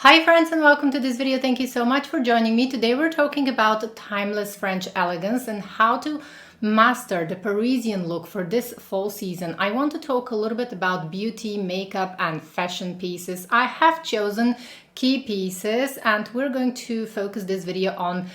Hi friends and welcome to this video. Thank you so much for joining me. Today we're talking about timeless French elegance and how to master the Parisian look for this fall season. I want to talk a little bit about beauty, makeup and fashion pieces. I have chosen key pieces and we're going to focus this video on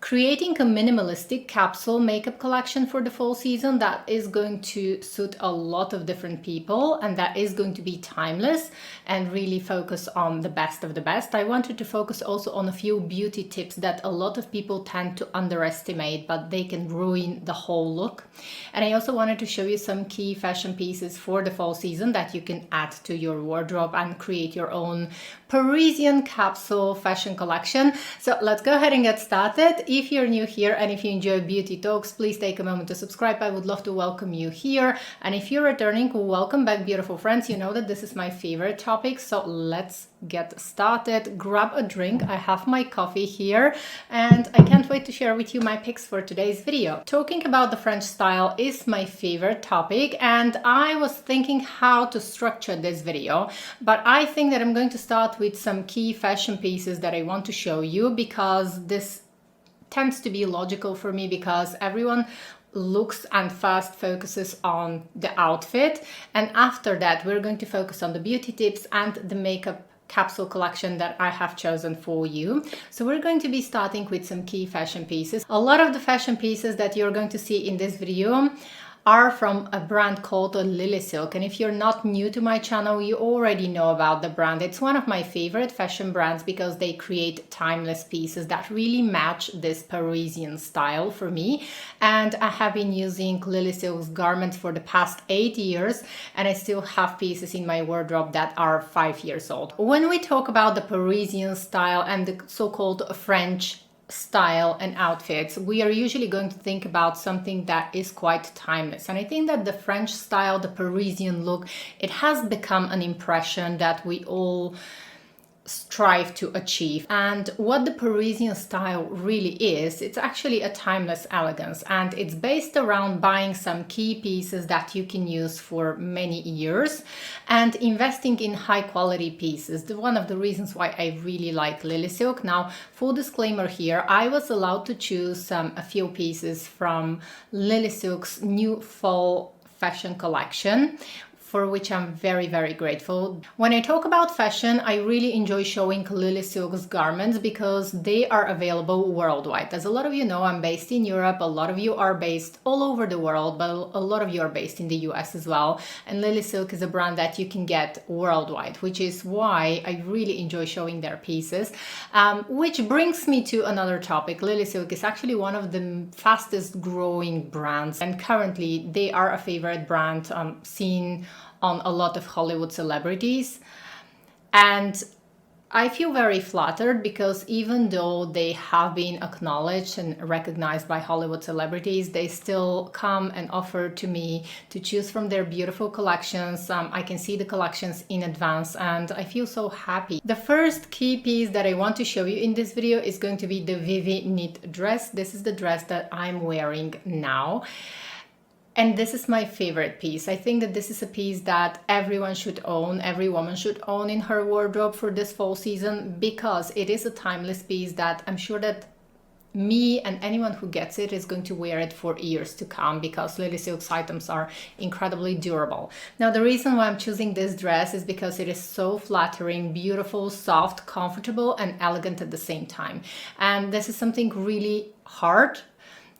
creating a minimalistic capsule makeup collection for the fall season that is going to suit a lot of different people and that is going to be timeless and really focus on the best of the best. I wanted to focus also on a few beauty tips that a lot of people tend to underestimate, but they can ruin the whole look. And I also wanted to show you some key fashion pieces for the fall season that you can add to your wardrobe and create your own Parisian capsule fashion collection. So let's go ahead and get started. If you're new here and if you enjoy beauty talks, please take a moment to subscribe. I would love to welcome you here. And if you're returning, welcome back, beautiful friends. You know that this is my favorite topic. So let's get started. Grab a drink. I have my coffee here and I can't wait to share with you my picks for today's video. Talking about the French style is my favorite topic and I was thinking how to structure this video, but I think that I'm going to start with some key fashion pieces that I want to show you because this tends to be logical for me because everyone looks and first focuses on the outfit, and after that we're going to focus on the beauty tips and the makeup capsule collection that I have chosen for you. So we're going to be starting with some key fashion pieces. A lot of the fashion pieces that you're going to see in this video are from a brand called LilySilk, and if you're not new to my channel, you already know about the brand. It's one of my favorite fashion brands because they create timeless pieces that really match this Parisian style for me, and I have been using LilySilk's garments for the past 8 years and I still have pieces in my wardrobe that are 5 years old. When we talk about the Parisian style and the so-called French style and outfits, we are usually going to think about something that is quite timeless, and I think that the French style, the Parisian look, it has become an impression that we all strive to achieve. And what the Parisian style really is, it's actually a timeless elegance, and it's based around buying some key pieces that you can use for many years and investing in high quality pieces. One of the reasons why I really like LilySilk. Now, full disclaimer here, I was allowed to choose a few pieces from LilySilk's new fall fashion collection, for which I'm very, very grateful. When I talk about fashion, I really enjoy showing LilySilk's garments because they are available worldwide. As a lot of you know, I'm based in Europe. A lot of you are based all over the world, but a lot of you are based in the US as well. And LilySilk is a brand that you can get worldwide, which is why I really enjoy showing their pieces. Which brings me to another topic. LilySilk is actually one of the fastest growing brands, and currently they are a favorite brand seen on a lot of Hollywood celebrities, and I feel very flattered because even though they have been acknowledged and recognized by Hollywood celebrities, they still come and offer to me to choose from their beautiful collections. I can see the collections in advance and I feel so happy. The first key piece that I want to show you in this video is going to be the Vivi knit dress. This is the dress that I'm wearing now. And this is my favorite piece. I think that this is a piece that everyone should own, every woman should own in her wardrobe for this fall season, because it is a timeless piece that I'm sure that me and anyone who gets it is going to wear it for years to come, because LilySilk's items are incredibly durable. Now, the reason why I'm choosing this dress is because it is so flattering, beautiful, soft, comfortable, and elegant at the same time. And this is something really hard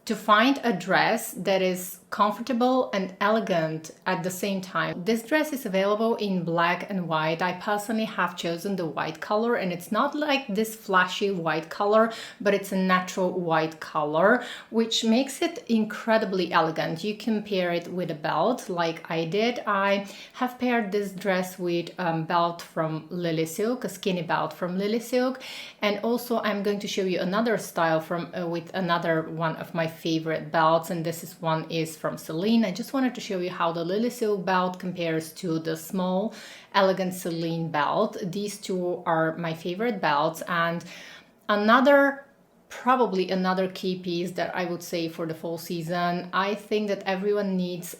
to find, a dress that is comfortable and elegant at the same time. This dress is available in black and white. I personally have chosen the white color, and it's not like this flashy white color, but it's a natural white color, which makes it incredibly elegant. You can pair it with a belt like I did. I have paired this dress with a belt from LilySilk, a skinny belt from LilySilk, and also I'm going to show you another style from with another one of my favorite belts, and this one is from Celine. I just wanted to show you how the LilySilk belt compares to the small, elegant Celine belt. These two are my favorite belts, and probably another key piece that I would say for the fall season. I think that everyone needs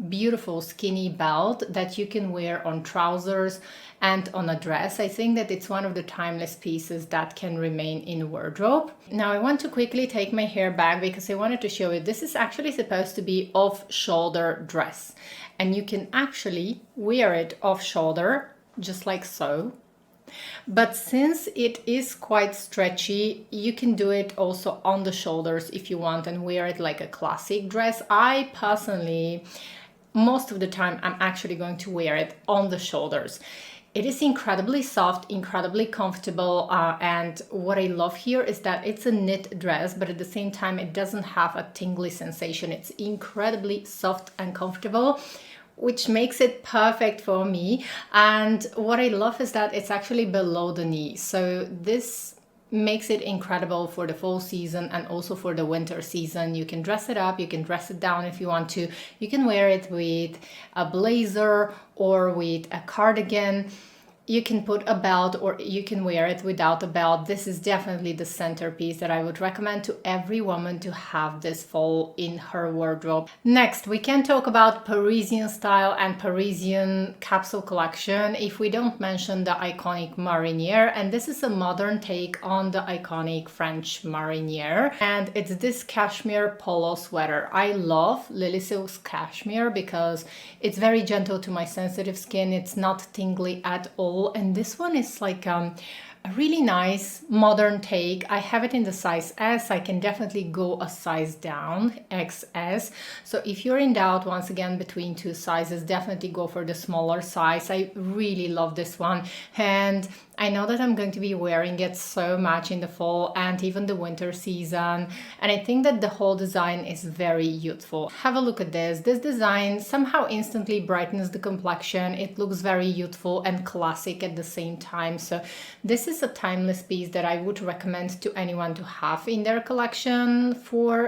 beautiful skinny belt that you can wear on trousers and on a dress. I think that it's one of the timeless pieces that can remain in wardrobe. Now I want to quickly take my hair back because I wanted to show you this is actually supposed to be off-shoulder dress, and you can actually wear it off-shoulder just like so. But since it is quite stretchy, you can do it also on the shoulders if you want and wear it like a classic dress. I personally, most of the time, I'm actually going to wear it on the shoulders. It is incredibly soft, incredibly comfortable, and what I love here is that it's a knit dress, but at the same time it doesn't have a tingly sensation. It's incredibly soft and comfortable, which makes it perfect for me. And what I love is that it's actually below the knee. So this makes it incredible for the fall season and also for the winter season. You can dress it up, you can dress it down if you want to. You can wear it with a blazer or with a cardigan. You can put a belt or you can wear it without a belt. This is definitely the centerpiece that I would recommend to every woman to have this fall in her wardrobe. Next, we can talk about Parisian style and Parisian capsule collection if we don't mention the iconic mariniere. And this is a modern take on the iconic French mariniere. And it's this cashmere polo sweater. I love LilySilk's cashmere because it's very gentle to my sensitive skin. It's not tingly at all. And this one is like a really nice modern take. I have it in the size S. I can definitely go a size down, XS. So if you're in doubt, once again, between two sizes, definitely go for the smaller size. I really love this one. And I know that I'm going to be wearing it so much in the fall and even the winter season. And I think that the whole design is very youthful. Have a look at this. This design somehow instantly brightens the complexion. It looks very youthful and classic at the same time. So this is a timeless piece that I would recommend to anyone to have in their collection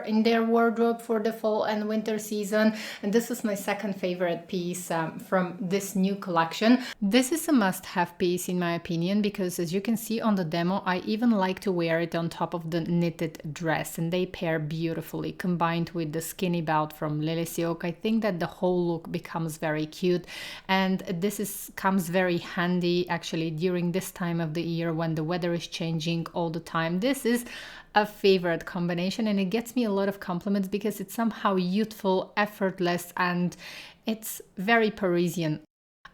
in their wardrobe for the fall and winter season. And this is my second favorite piece from this new collection. This is a must-have piece in my opinion, because as you can see on the demo, I even like to wear it on top of the knitted dress, and they pair beautifully combined with the skinny belt from LilySilk. I think that the whole look becomes very cute, and this comes very handy actually during this time of the year when the weather is changing all the time. This is a favorite combination, and it gets me a lot of compliments because it's somehow youthful, effortless, and it's very Parisian.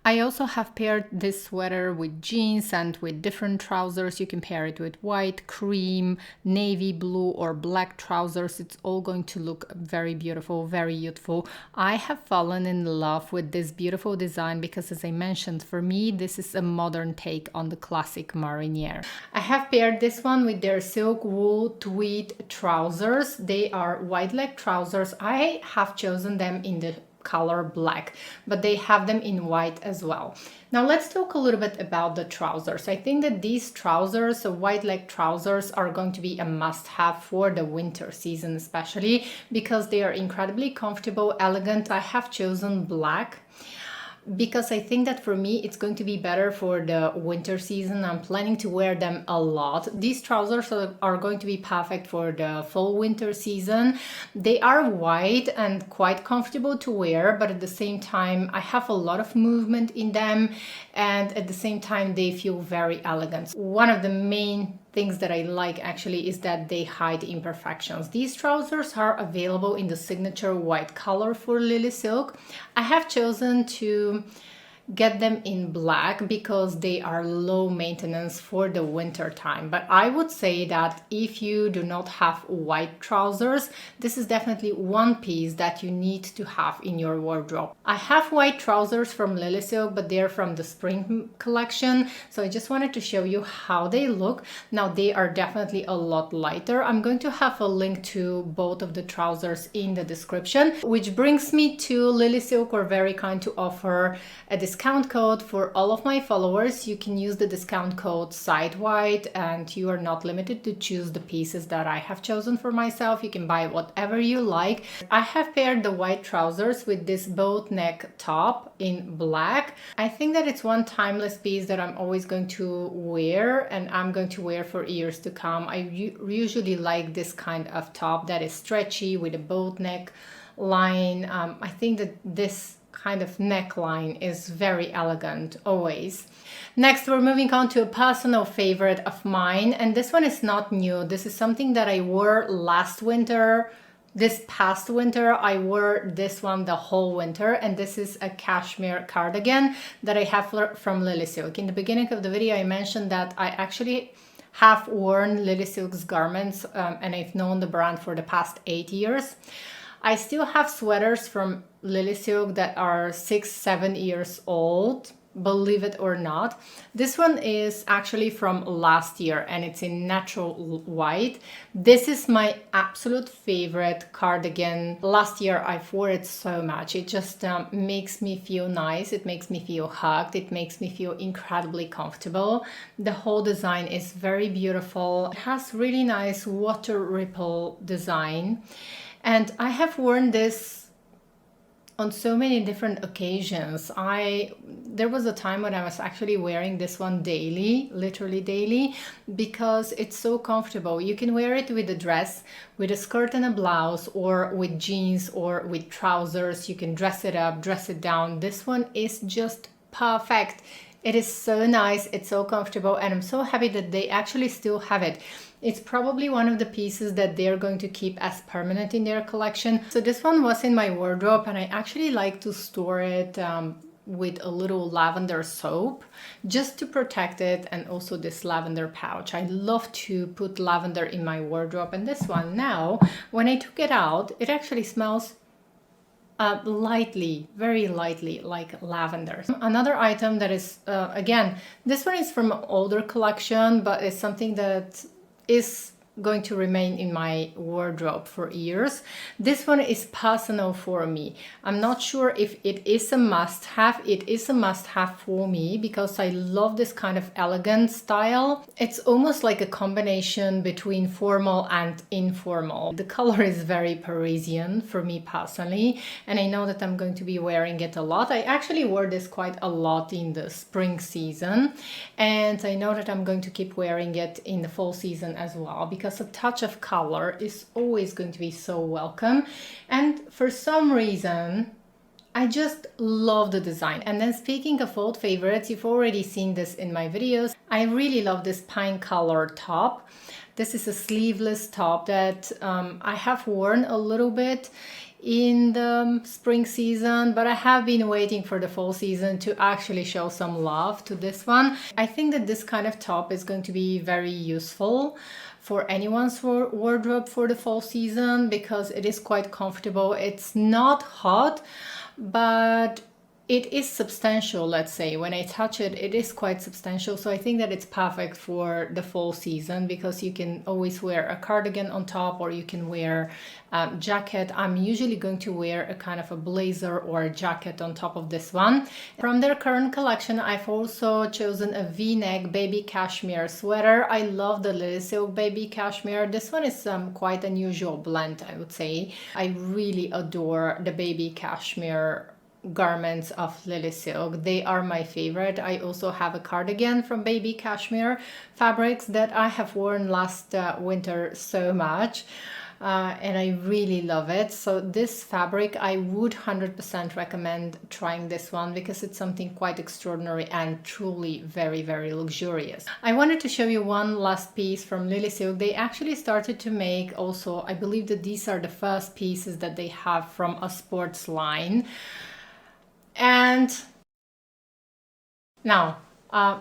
I also have paired this sweater with jeans and with different trousers. You can pair it with white, cream, navy blue or black trousers. It's all going to look very beautiful, very youthful. I have fallen in love with this beautiful design because, as I mentioned, for me, this is a modern take on the classic mariniere. I have paired this one with their silk wool tweed trousers. They are wide leg trousers. I have chosen them in the color black, but they have them in white as well. Now let's talk a little bit about the trousers. I think that these trousers, so wide leg trousers, are going to be a must-have for the winter season, especially because they are incredibly comfortable, elegant. I have chosen black because I think that for me it's going to be better for the winter season. I'm planning to wear them a lot. These trousers are going to be perfect for the fall winter season. They are wide and quite comfortable to wear, but at the same time I have a lot of movement in them, and at the same time they feel very elegant. One of the main things that I like actually is that they hide imperfections. These trousers are available in the signature white color for LilySilk. I have chosen to get them in black because they are low maintenance for the winter time. But I would say that if you do not have white trousers, this is definitely one piece that you need to have in your wardrobe. I have white trousers from LilySilk, but they're from the spring collection. So I just wanted to show you how they look. Now they are definitely a lot lighter. I'm going to have a link to both of the trousers in the description, which brings me to LilySilk were very kind to offer a discount code for all of my followers. You can use the discount code SIDEWHITE, and you are not limited to choose the pieces that I have chosen for myself. You can buy whatever you like. I have paired the white trousers with this boat neck top in black. I think that it's one timeless piece that I'm always going to wear, and I'm going to wear for years to come. I usually like this kind of top that is stretchy with a boat neck line. I think that this kind of neckline is very elegant always. Next, we're moving on to a personal favorite of mine, and this one is not new. This is something that I wore last winter. This past winter, I wore this one the whole winter, and this is a cashmere cardigan that I have from LilySilk. In the beginning of the video, I mentioned that I actually have worn LilySilk's garments, and I've known the brand for the past 8 years. I still have sweaters from LilySilk that are 6-7 years old, believe it or not. This one is actually from last year and it's in natural white. This is my absolute favorite cardigan. Last year I wore it so much. It just makes me feel nice. It makes me feel hugged. It makes me feel incredibly comfortable. The whole design is very beautiful. It has really nice water ripple design. And I have worn this on so many different occasions. There was a time when I was actually wearing this one daily, literally daily, because it's so comfortable. You can wear it with a dress, with a skirt and a blouse, or with jeans or with trousers. You can dress it up, dress it down. This one is just perfect. It is so nice, it's so comfortable, and I'm so happy that they actually still have it. It's probably one of the pieces that they're going to keep as permanent in their collection. So this one was in my wardrobe, and I actually like to store it with a little lavender soap just to protect it, and also this lavender pouch. I love to put lavender in my wardrobe, and this one now, when I took it out, it actually smells lightly, very lightly, like lavender. Another item that is, again, this one is from an older collection, but it's something that is going to remain in my wardrobe for years. This one is personal for me. I'm not sure if it is a must-have. It is a must-have for me because I love this kind of elegant style. It's almost like a combination between formal and informal. The color is very Parisian for me personally, and I know that I'm going to be wearing it a lot. I actually wore this quite a lot in the spring season, and I know that I'm going to keep wearing it in the fall season as well, because a touch of color is always going to be so welcome. And for some reason, I just love the design. And then speaking of old favorites, you've already seen this in my videos. I really love this pine color top. This is a sleeveless top that I have worn a little bit in the spring season, but I have been waiting for the fall season to actually show some love to this one. I think that this kind of top is going to be very useful for anyone's wardrobe for the fall season because it is quite comfortable. It's not hot, but it is substantial, let's say. When I touch it, it is quite substantial. So I think that it's perfect for the fall season because you can always wear a cardigan on top, or you can wear a jacket. I'm usually going to wear a kind of a blazer or a jacket on top of this one. From their current collection, I've also chosen a V-neck baby cashmere sweater. I love the LilySilk baby cashmere. This one is quite unusual blend, I would say. I really adore the baby cashmere garments of LilySilk. They are my favorite. I also have a cardigan from baby cashmere fabrics that I have worn last winter so much, and I really love it. So this fabric, I would 100% recommend trying this one because it's something quite extraordinary and truly very, very luxurious. I wanted to show you one last piece from LilySilk. They actually started to make also, I believe that these are the first pieces that they have from a sports line. And now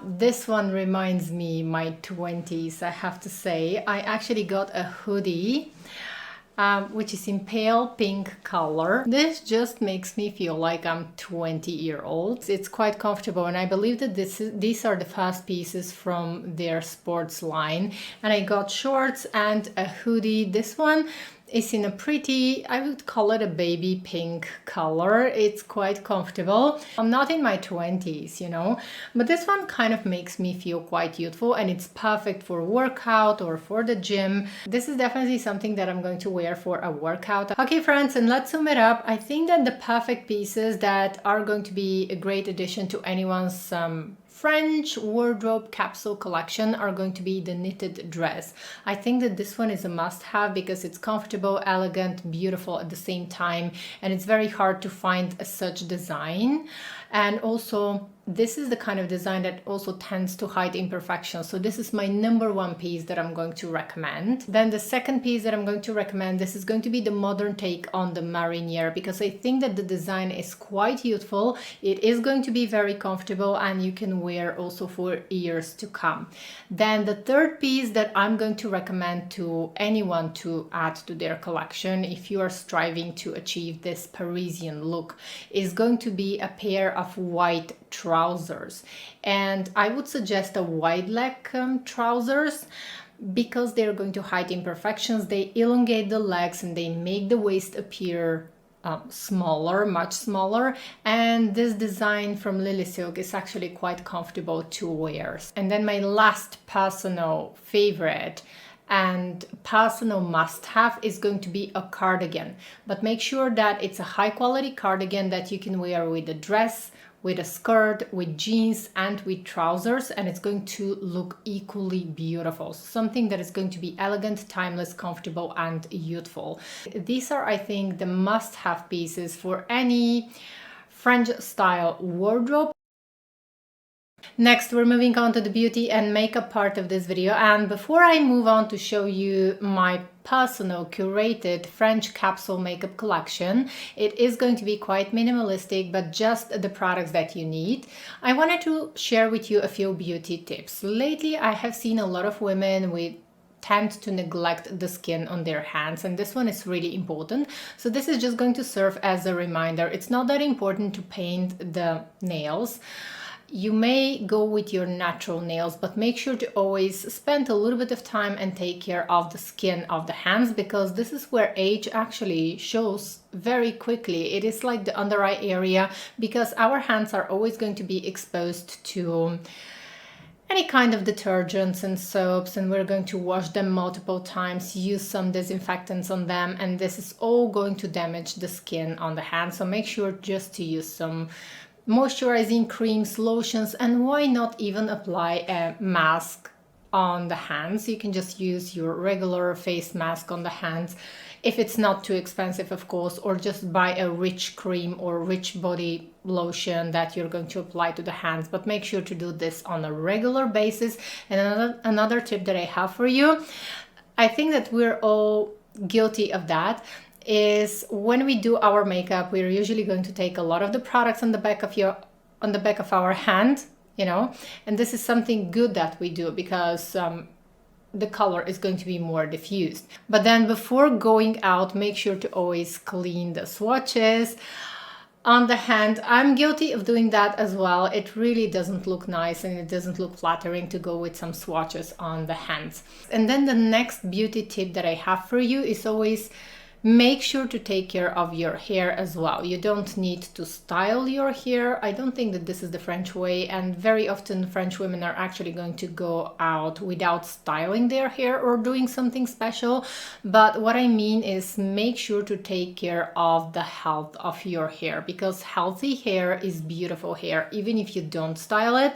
this one reminds me my 20s, I have to say. I actually got a hoodie which is in pale pink color. This just makes me feel like I'm 20-year-old. It's quite comfortable, and I believe that these are the first pieces from their sports line. And I got shorts and a hoodie. This one is in a pretty, I would call it a baby pink color. It's quite comfortable. I'm not in my 20s, you know, but this one kind of makes me feel quite youthful, and it's perfect for workout or for the gym. This is definitely something that I'm going to wear for a workout. Okay, friends, and let's sum it up. I think that the perfect pieces that are going to be a great addition to anyone's French Wardrobe Capsule collection are going to be the knitted dress. I think that this one is a must-have because it's comfortable, elegant, beautiful at the same time, and it's very hard to find such design. And also, this is the kind of design that also tends to hide imperfections. So this is my number one piece that I'm going to recommend. Then the second piece that I'm going to recommend, this is going to be the modern take on the mariniere, because I think that the design is quite youthful. It is going to be very comfortable and you can wear also for years to come. Then the third piece that I'm going to recommend to anyone to add to their collection, if you are striving to achieve this Parisian look, is going to be a pair of white trousers. And I would suggest a wide leg trousers because they're going to hide imperfections. They elongate the legs and they make the waist appear smaller, much smaller. And this design from LilySilk is actually quite comfortable to wear. And then my last personal favorite and personal must-have is going to be a cardigan, but make sure that it's a high-quality cardigan that you can wear with a dress, with a skirt, with jeans, and with trousers, and it's going to look equally beautiful. Something that is going to be elegant, timeless, comfortable, and youthful. These are, I think, the must-have pieces for any French-style wardrobe. Next, we're moving on to the beauty and makeup part of this video, and before I move on to show you my personal curated French capsule makeup collection, it is going to be quite minimalistic, but just the products that you need. I wanted to share with you a few beauty tips. Lately, I have seen a lot of women tend to neglect the skin on their hands, and this one is really important. So this is just going to serve as a reminder. It's not that important to paint the nails. You may go with your natural nails, but make sure to always spend a little bit of time and take care of the skin of the hands, because this is where age actually shows very quickly. It is like the under eye area, because our hands are always going to be exposed to any kind of detergents and soaps, and we're going to wash them multiple times, use some disinfectants on them, and this is all going to damage the skin on the hands. So make sure just to use some moisturizing creams, lotions, and why not even apply a mask on the hands. You can just use your regular face mask on the hands if it's not too expensive, of course, or just buy a rich cream or rich body lotion that you're going to apply to the hands. But make sure to do this on a regular basis. And another tip that I have for you, I think that we're all guilty of that, is when we do our makeup, we're usually going to take a lot of the products on the back of our hand, you know, and this is something good that we do because the color is going to be more diffused. But then before going out, make sure to always clean the swatches on the hand. I'm guilty of doing that as well. It really doesn't look nice and it doesn't look flattering to go with some swatches on the hands. And then the next beauty tip that I have for you is always make sure to take care of your hair as well. You don't need to style your hair. I don't think that this is the French way, and very often French women are actually going to go out without styling their hair or doing something special. But what I mean is make sure to take care of the health of your hair, because healthy hair is beautiful hair, even if you don't style it.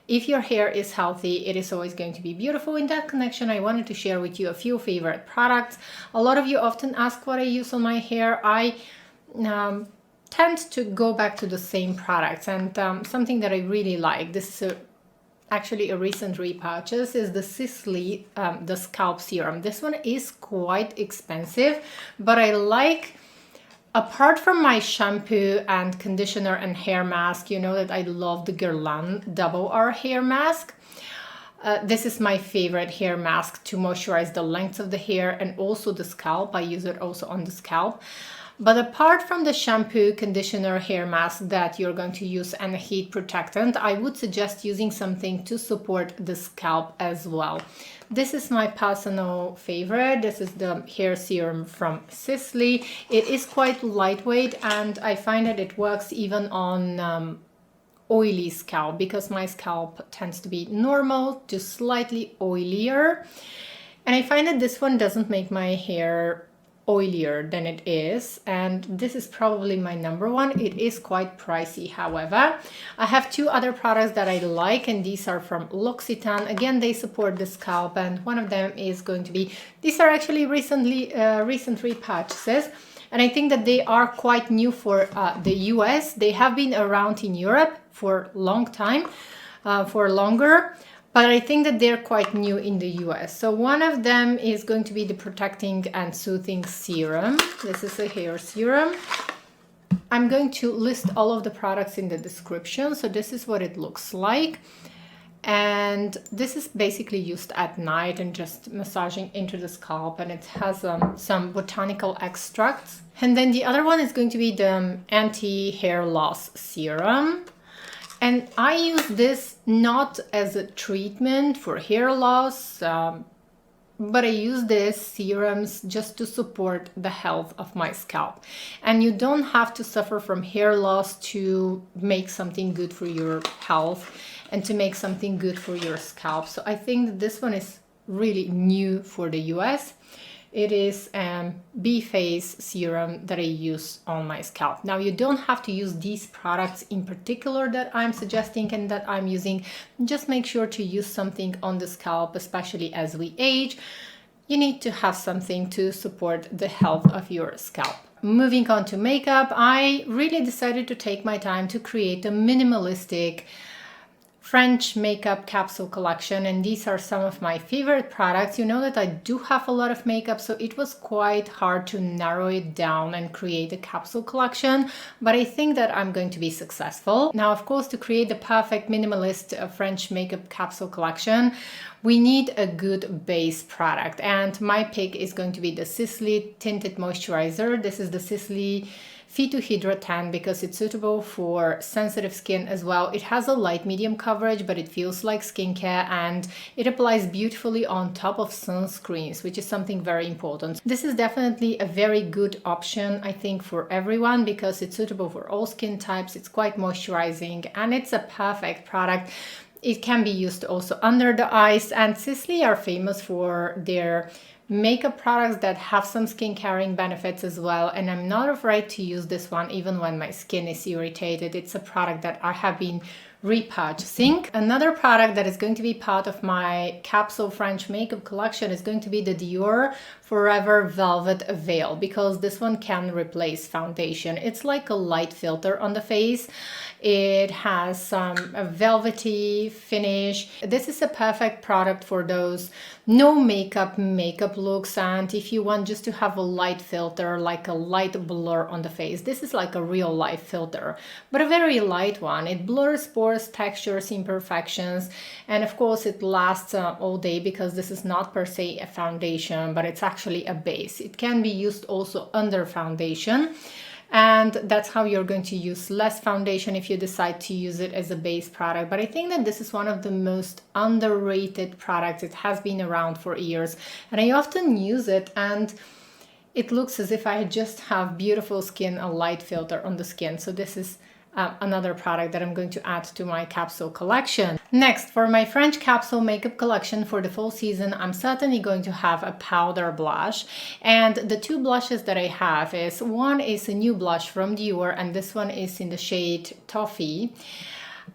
If your hair is healthy, it is always going to be beautiful. In that connection, I wanted to share with you a few favorite products. A lot of you often ask what I use on my hair. I tend to go back to the same products, and something that I really like, this is actually a recent repurchase, is the Sisley, the scalp serum. This one is quite expensive, but I like, apart from my shampoo and conditioner and hair mask, you know that I love the Guerlain Double R hair mask. This is my favorite hair mask to moisturize the length of the hair and also the scalp. I use it also on the scalp. But apart from the shampoo, conditioner, hair mask that you're going to use and a heat protectant, I would suggest using something to support the scalp as well. This is my personal favorite. This is the hair serum from Sisley. It is quite lightweight, and I find that it works even on oily scalp, because my scalp tends to be normal to slightly oilier. And I find that this one doesn't make my hair oilier than it is, and this is probably my number one. It is quite pricey, however. I have two other products that I like, and these are from L'Occitane. Again, they support the scalp, and one of them is going to be, these are actually recent repurchases, and I think that they are quite new for the US. They have been around in Europe for a long time, for longer, but I think that they're quite new in the US. So one of them is going to be the Protecting and Soothing Serum. This is a hair serum. I'm going to list all of the products in the description. So this is what it looks like. And this is basically used at night and just massaging into the scalp, and it has some botanical extracts. And then the other one is going to be the anti-hair loss serum. And I use this not as a treatment for hair loss, but I use these serums just to support the health of my scalp. And you don't have to suffer from hair loss to make something good for your health and to make something good for your scalp. So I think that this one is really new for the US. It is a B-Phase serum that I use on my scalp. Now, you don't have to use these products in particular that I'm suggesting and that I'm using. Just make sure to use something on the scalp, especially as we age. You need to have something to support the health of your scalp. Moving on to makeup, I really decided to take my time to create a minimalistic French makeup capsule collection, and these are some of my favorite products. You know that I do have a lot of makeup, so it was quite hard to narrow it down and create a capsule collection, but I think that I'm going to be successful. Now, of course, to create the perfect minimalist French makeup capsule collection, we need a good base product, and my pick is going to be the Sisley Tinted Moisturizer. This is the Sisley Phyto Hydra Tan because it's suitable for sensitive skin as well. It has a light medium coverage, but it feels like skincare, and it applies beautifully on top of sunscreens, which is something very important. This is definitely a very good option, I think, for everyone because it's suitable for all skin types. It's quite moisturizing, and it's a perfect product. It can be used also under the eyes, and Sisley are famous for their makeup products that have some skin caring benefits as well, and I'm not afraid to use this one even when my skin is irritated. It's a product that I have been repurchasing. Another product that is going to be part of my capsule French makeup collection is going to be the Dior Forever Velvet Veil, because this one can replace foundation. It's like a light filter on the face. It has a velvety finish. This is a perfect product for those no makeup looks, and if you want just to have a light filter, like a light blur on the face. This is like a real life filter, but a very light one. It blurs pores, textures, imperfections, and of course it lasts all day because this is not per se a foundation, but it's actually a base. It can be used also under foundation, and that's how you're going to use less foundation if you decide to use it as a base product. But I think that this is one of the most underrated products. It has been around for years, and I often use it, and it looks as if I just have beautiful skin, a light filter on the skin. So this is another product that I'm going to add to my capsule collection. Next, for my French capsule makeup collection for the fall season, I'm certainly going to have a powder blush. And the two blushes that I have is, one is a new blush from Dior, and this one is in the shade Toffee.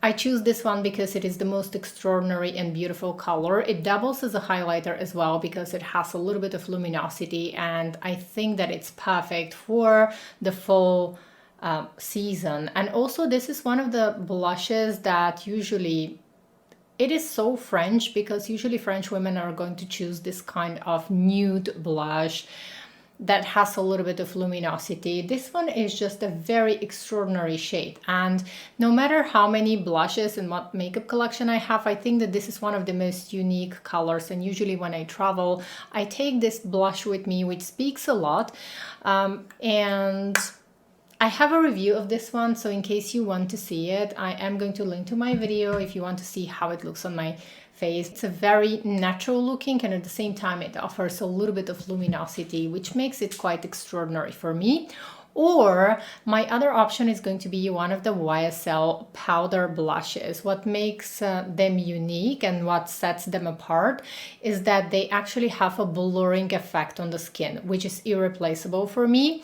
I choose this one because it is the most extraordinary and beautiful color. It doubles as a highlighter as well because it has a little bit of luminosity, and I think that it's perfect for the fall season. And also, this is one of the blushes that usually, it is so French because usually French women are going to choose this kind of nude blush that has a little bit of luminosity. This one is just a very extraordinary shade, and no matter how many blushes and what makeup collection I have, I think that this is one of the most unique colors. And usually when I travel, I take this blush with me, which speaks a lot, and I have a review of this one, so in case you want to see it, I am going to link to my video if you want to see how it looks on my face. It's a very natural looking, and at the same time it offers a little bit of luminosity, which makes it quite extraordinary for me. Or my other option is going to be one of the YSL powder blushes. What makes them unique and what sets them apart is that they actually have a blurring effect on the skin, which is irreplaceable for me.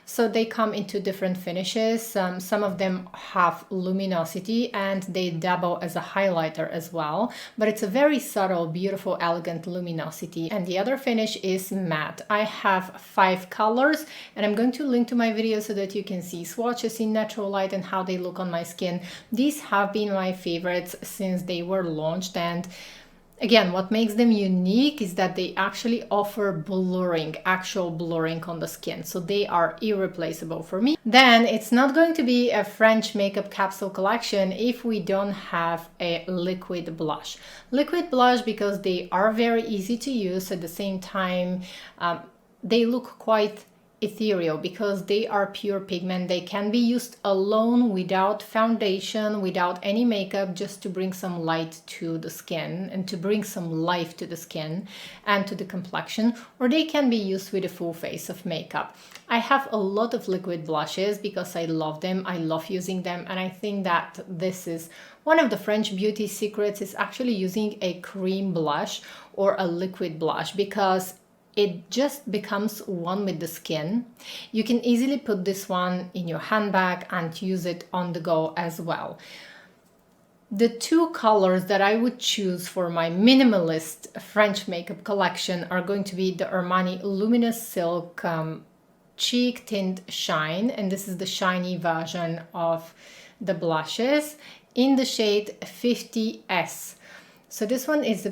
So they come into different finishes. Some of them have luminosity and they double as a highlighter as well, but it's a very subtle, beautiful, elegant luminosity. And the other finish is matte. I have 5 colors and I'm going to link to my video so that you can see swatches in natural light and how they look on my skin. These have been my favorites since they were launched, and again, what makes them unique is that they actually offer blurring, actual blurring on the skin. So they are irreplaceable for me. Then it's not going to be a French makeup capsule collection if we don't have a liquid blush. Liquid blush because they are very easy to use. At the same time, they look quite ethereal because they are pure pigment. They can be used alone without foundation, without any makeup, just to bring some light to the skin and to bring some life to the skin and to the complexion, or they can be used with a full face of makeup. I have a lot of liquid blushes because I love them, I love using them, and I think that this is one of the French beauty secrets, is actually using a cream blush or a liquid blush, because it just becomes one with the skin. You can easily put this one in your handbag and use it on the go as well. The 2 colors that I would choose for my minimalist French makeup collection are going to be the Armani Luminous Silk Cheek Tint Shine, and this is the shiny version of the blushes in the shade 50S. So this one is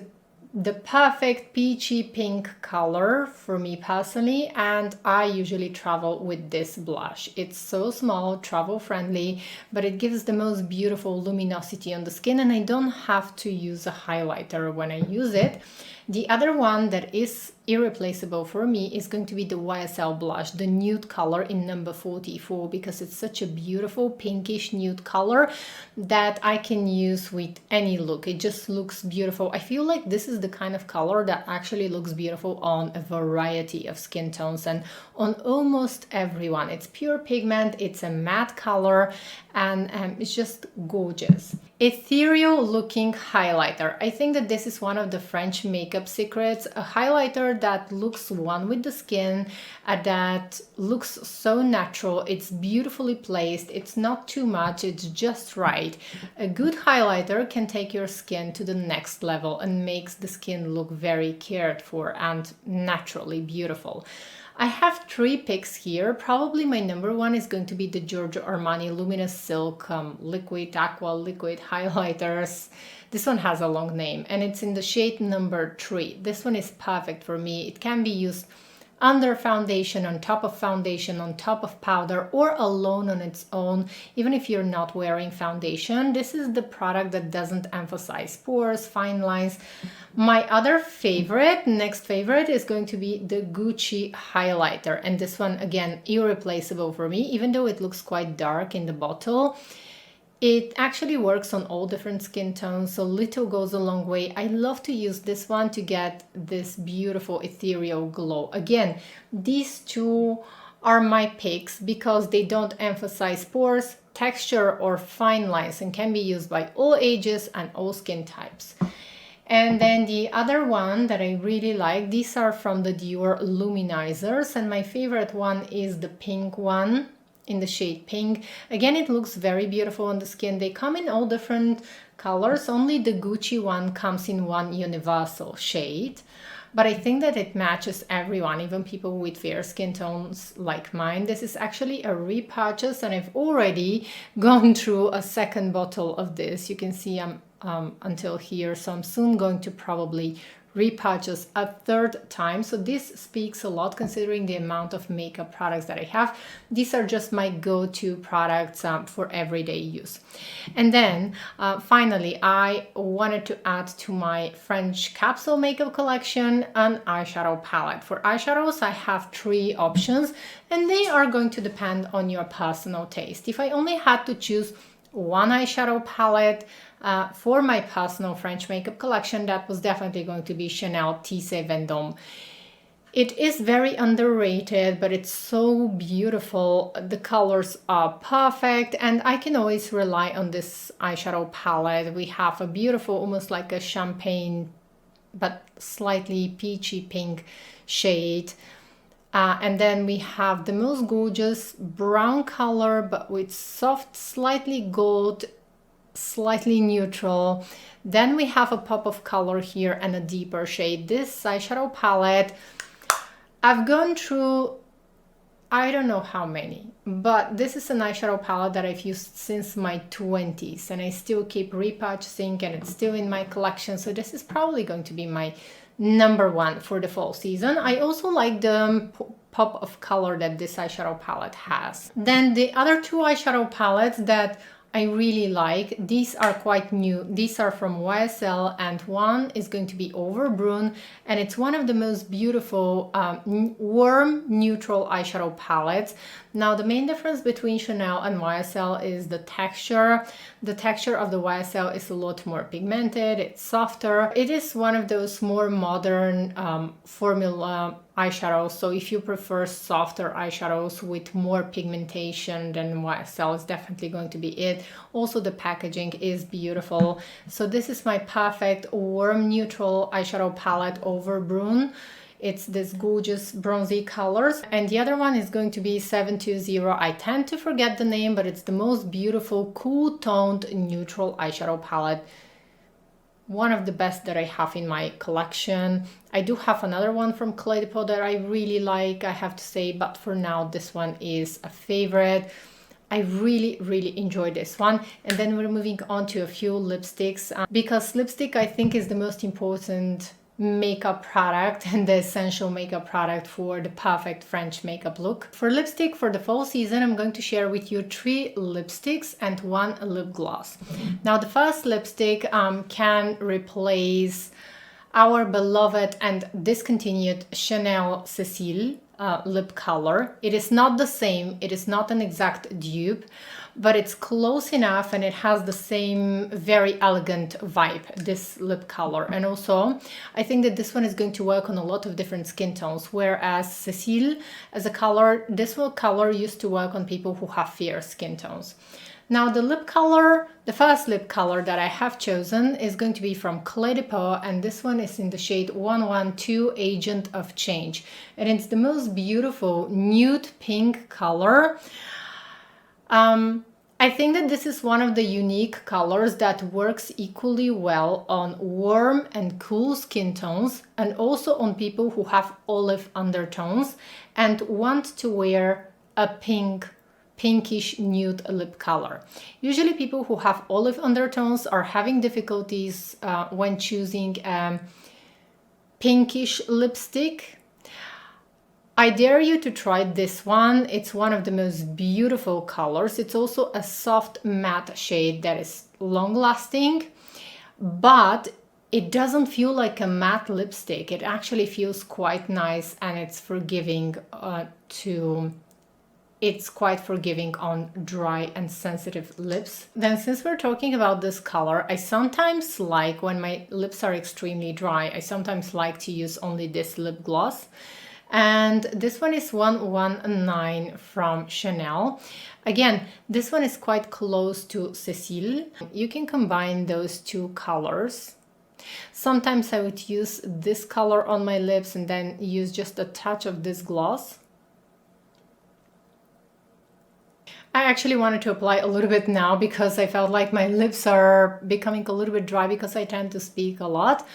the perfect peachy pink color for me personally, and I usually travel with this blush. It's so small, travel friendly, but it gives the most beautiful luminosity on the skin, and I don't have to use a highlighter when I use it. The other one that is irreplaceable for me is going to be the YSL blush, the nude color in number 44, because it's such a beautiful pinkish nude color that I can use with any look. It just looks beautiful. I feel like this is the kind of color that actually looks beautiful on a variety of skin tones and on almost everyone. It's pure pigment, it's a matte color, and it's just gorgeous. Ethereal looking highlighter. I think that this is one of the French makeup secrets, a highlighter that looks one with the skin, that looks so natural. It's beautifully placed, it's not too much, it's just right. A good highlighter can take your skin to the next level and makes the skin look very cared for and naturally beautiful. I have 3 picks here. Probably my number 1 is going to be the Giorgio Armani Luminous Silk Liquid Aqua Liquid Highlighters. This one has a long name and it's in the shade number 3. This one is perfect for me. It can be used under foundation, on top of powder, or alone on its own, even if you're not wearing foundation. This is the product that doesn't emphasize pores, fine lines. My other favorite, next favorite, is going to be the Gucci highlighter, and this one again irreplaceable for me, even though it looks quite dark in the bottle. It actually works on all different skin tones, so little goes a long way. I love to use this one to get this beautiful ethereal glow. Again, these 2 are my picks because they don't emphasize pores, texture, or fine lines, and can be used by all ages and all skin types. And then the other one that I really like, these are from the Dior Luminizers, and my favorite one is the pink one in the shade pink. Again, it looks very beautiful on the skin. They come in all different colors. Only the Gucci one comes in one universal shade, but I think that it matches everyone, even people with fair skin tones like mine. This is actually a repurchase, and I've already gone through a second bottle of this. You can see I'm until here, so I'm soon going to probably repurchase a 3rd time. So this speaks a lot considering the amount of makeup products that I have. These are just my go-to products for everyday use. And then finally, I wanted to add to my French capsule makeup collection an eyeshadow palette. For eyeshadows, I have 3 options, and they are going to depend on your personal taste. If I only had to choose one eyeshadow palette for my personal French makeup collection, that was definitely going to be Chanel Tissé Vendôme. It is very underrated, but it's so beautiful. The colors are perfect, and I can always rely on this eyeshadow palette. We have a beautiful, almost like a champagne, but slightly peachy pink shade. And then we have the most gorgeous brown color, but with soft, slightly gold, slightly neutral. Then we have a pop of color here and a deeper shade. This eyeshadow palette, I've gone through, I don't know how many, but this is an eyeshadow palette that I've used since my 20s, and I still keep repurchasing, and it's still in my collection. So this is probably going to be my #1 for the fall season. I also like the pop of color that this eyeshadow palette has. Then the other two eyeshadow palettes that I really like, these are quite new. These are from YSL, and one is going to be Over Brune, and it's one of the most beautiful warm neutral eyeshadow palettes. Now the main difference between Chanel and YSL is the texture. The texture of the YSL is a lot more pigmented, it's softer. It is one of those more modern formula eyeshadows, so if you prefer softer eyeshadows with more pigmentation, then YSL is definitely going to be it. Also the packaging is beautiful. So this is my perfect warm neutral eyeshadow palette, Over Brune. It's this gorgeous bronzy colors. And the other one is going to be 720. I tend to forget the name, but it's the most beautiful cool toned neutral eyeshadow palette. One of the best that I have in my collection. I do have another one from Clé de Peau that I really like, I have to say, but for now this one is a favorite. I really enjoy this one. And then we're moving on to a few lipsticks, because lipstick I think is the most important makeup product and the essential makeup product for the perfect French makeup look. For lipstick for the fall season, I'm going to share with you 3 lipsticks and 1 lip gloss. Now the first lipstick can replace our beloved and discontinued Chanel Cécile lip color. It is not the same, it is not an exact dupe, but it's close enough, and it has the same very elegant vibe, this lip color. And also I think that this one is going to work on a lot of different skin tones, whereas Cécile as a color, this color used to work on people who have fair skin tones. Now the lip color, the first lip color that I have chosen is going to be from Clé de Peau, and this one is in the shade 112 Agent of Change. And it's the most beautiful nude pink color. I think that this is one of the unique colors that works equally well on warm and cool skin tones, and also on people who have olive undertones and want to wear a pinkish nude lip color. Usually people who have olive undertones are having difficulties when choosing a pinkish lipstick. I dare you to try this one. It's one of the most beautiful colors. It's also a soft matte shade that is long lasting, but it doesn't feel like a matte lipstick. It actually feels quite nice, and it's forgiving it's quite forgiving on dry and sensitive lips. Then since we're talking about this color, I sometimes like, when my lips are extremely dry, I sometimes like to use only this lip gloss. And this one is 119 from Chanel. Again, this one is quite close to Cécile. You can combine those two colors. Sometimes I would use this color on my lips and then use just a touch of this gloss. I actually wanted to apply a little bit now because I felt like my lips are becoming a little bit dry because I tend to speak a lot.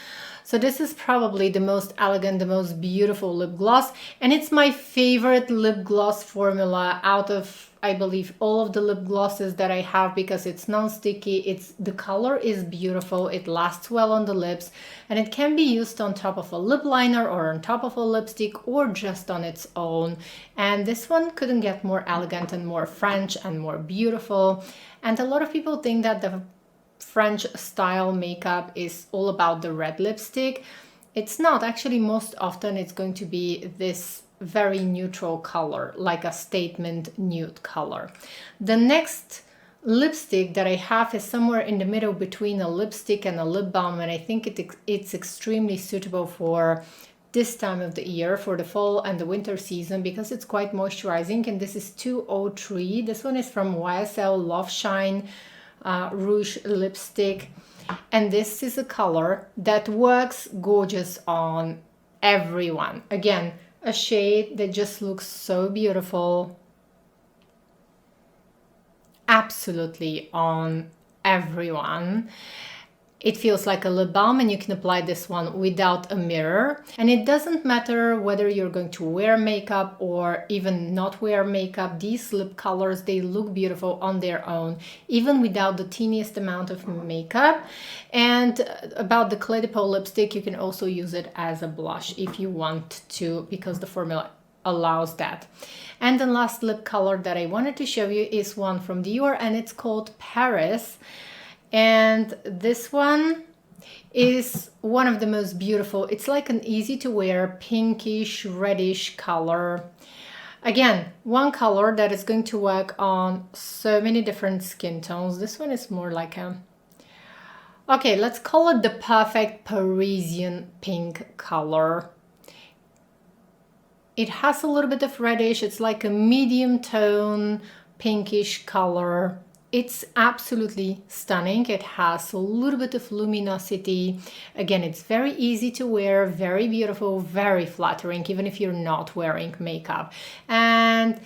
So this is probably the most elegant, the most beautiful lip gloss, and it's my favorite lip gloss formula out of, I believe, all of the lip glosses that I have, because it's non-sticky, the color is beautiful, it lasts well on the lips, and it can be used on top of a lip liner or on top of a lipstick or just on its own. And this one couldn't get more elegant and more French and more beautiful. And a lot of people think that the French style makeup is all about the red lipstick. It's not. Actually, most often it's going to be this very neutral color, like a statement nude color. The next lipstick that I have is somewhere in the middle between a lipstick and a lip balm, and I think it's extremely suitable for this time of the year for the fall and the winter season because it's quite moisturizing. And this is 203. This one is from YSL Love Shine Rouge Lipstick. And this is a color that works gorgeous on everyone. Again, a shade that just looks so beautiful. Absolutely on everyone. It feels like a lip balm, and you can apply this one without a mirror. And it doesn't matter whether you're going to wear makeup or even not wear makeup. These lip colors, they look beautiful on their own, even without the teeniest amount of makeup. And about the Clé de Peau lipstick, you can also use it as a blush if you want to, because the formula allows that. And the last lip color that I wanted to show you is one from Dior, and it's called Paris. And this one is one of the most beautiful. It's like an easy to wear pinkish reddish color. Again, one color that is going to work on so many different skin tones. This one is more like a, okay, let's call it the perfect Parisian pink color. It has a little bit of reddish. It's like a medium tone pinkish color. It's absolutely stunning. It has a little bit of luminosity. Again, it's very easy to wear, very beautiful, very flattering, even if you're not wearing makeup. And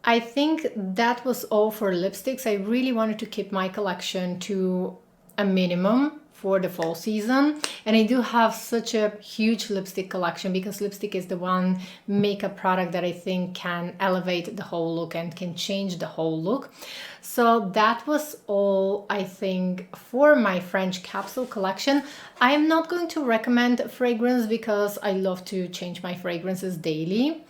I think that was all for lipsticks. I really wanted to keep my collection to a minimum for the fall season, and I do have such a huge lipstick collection because lipstick is the one makeup product that I think can elevate the whole look and can change the whole look. So that was all, I think, for my French capsule collection. I am not going to recommend fragrance because I love to change my fragrances daily,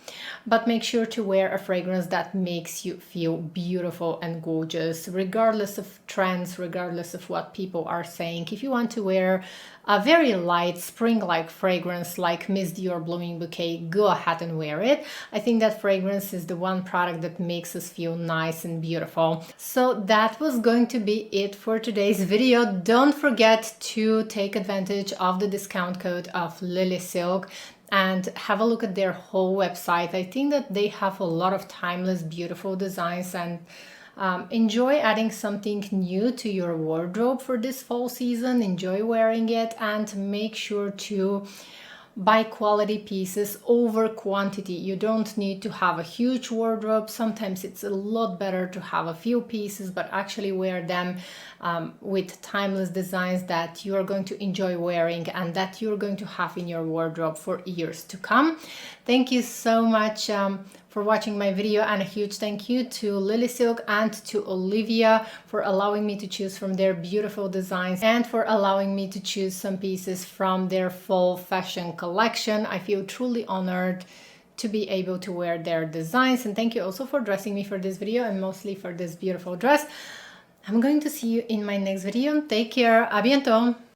but make sure to wear a fragrance that makes you feel beautiful and gorgeous, regardless of trends, regardless of what people are saying. If you want to wear a very light spring-like fragrance like Miss Dior Blooming Bouquet, go ahead and wear it. I think that fragrance is the one product that makes us feel nice and beautiful. So that was going to be it for today's video. Don't forget to take advantage of the discount code of LilySilk and have a look at their whole website. I think that they have a lot of timeless, beautiful designs, and enjoy adding something new to your wardrobe for this fall season. Enjoy wearing it, and make sure to buy quality pieces over quantity. You don't need to have a huge wardrobe. Sometimes it's a lot better to have a few pieces, but actually wear them with timeless designs that you are going to enjoy wearing and that you're going to have in your wardrobe for years to come. Thank you so much for watching my video, and a huge thank you to LilySilk and to Olivia for allowing me to choose from their beautiful designs and for allowing me to choose some pieces from their fall fashion collection. I feel truly honored to be able to wear their designs, and thank you also for dressing me for this video and mostly for this beautiful dress. I'm going to see you in my next video. Take care. À bientôt.